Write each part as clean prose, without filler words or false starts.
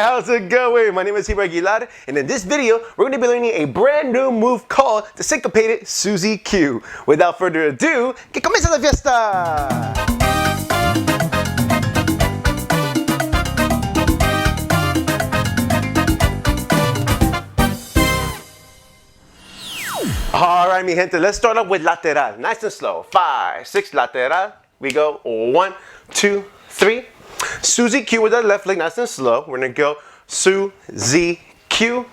how's it going? My name is Timba Heat, and in this video, we're going to be learning a brand new move called the Syncopated Suzy Q. Without further ado, que comience la fiesta! Alright, mi gente, let's start off with lateral. Nice and slow. 5, 6, lateral. We go 1, 2, 3. Suzy Q with that left leg, nice and slow. We're going to go Suzy Q,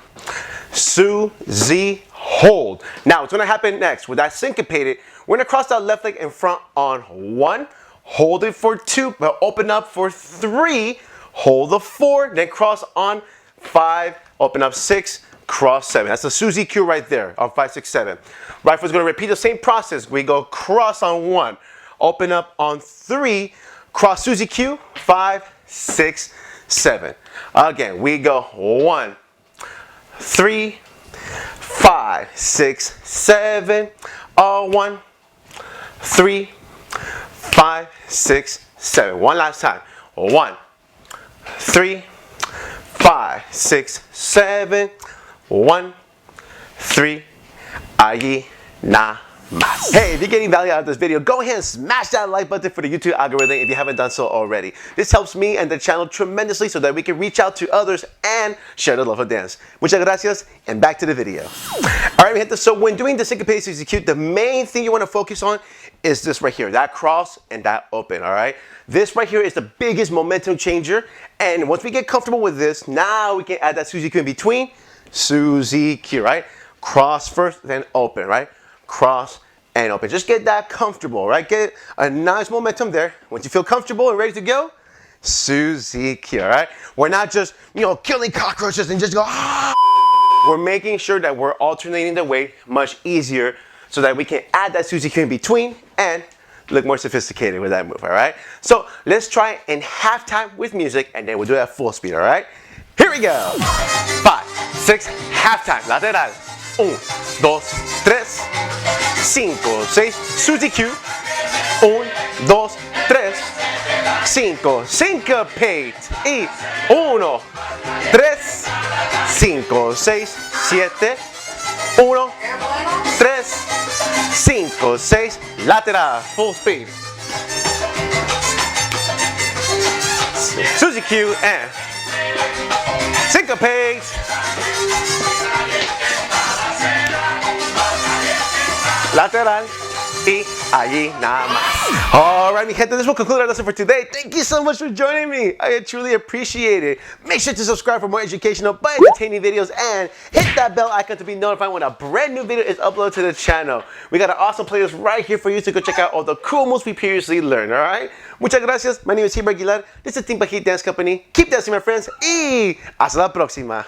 Suzy hold. Now, what's going to happen next with that syncopated, we're going to cross that left leg in front on 1, hold it for 2, but open up for 3, hold the 4, then cross on 5, open up 6, cross 7. That's the Suzy Q right there on 5, 6, 7. Right foot's going to repeat the same process. We go cross on 1, open up on 3, cross Suzy Q, 5, 6, 7. Again, we go 1, 3, 5, 6, 7. 1, 3, 5, 6, 7. One last time. 1, 3, 5, 6, 7. 1, 3, allí nada más. Hey, if you're getting value out of this video, go ahead and smash that like button for the YouTube algorithm if you haven't done so already. This helps me and the channel tremendously so that we can reach out to others and share the love of dance. Muchas gracias, and back to the video. Alright, mi gente, so when doing the Syncopated Suzy Q, the main thing you want to focus on is this right here, that cross and that open, alright? This right here is the biggest momentum changer, and once we get comfortable with this, now we can add that Suzy Q in between. Suzy Q, right? Cross first, then open, right? Cross and open. Just get that comfortable, right? Get a nice momentum there. Once you feel comfortable and ready to go, Suzy Q, all right? We're not just, killing cockroaches and just go, ah! We're making sure that we're alternating the weight much easier so that we can add that Suzy Q in between and look more sophisticated with that move, all right? So let's try it in halftime with music, and then we'll do it at full speed, all right? Here we go. 5, 6, halftime, lateral. 1, 2, 3, 5, 6, Suzy Q. 1, 2, 3, 5, syncopate. Y 1, 3, 5, 6, 7. 1, 3, 5, 6, lateral, full speed. Suzy Q and syncopate. Lateral y allí nada más. Alright, mi gente, this will conclude our lesson for today. Thank you so much for joining me. I truly appreciate it. Make sure to subscribe for more educational but entertaining videos and hit that bell icon to be notified when a brand new video is uploaded to the channel. We got an awesome playlist right here for you to go check out all the cool moves we previously learned, alright? Muchas gracias. My name is Timba Heat. This is Timba Heat Dance Company. Keep dancing, my friends. Y hasta la próxima.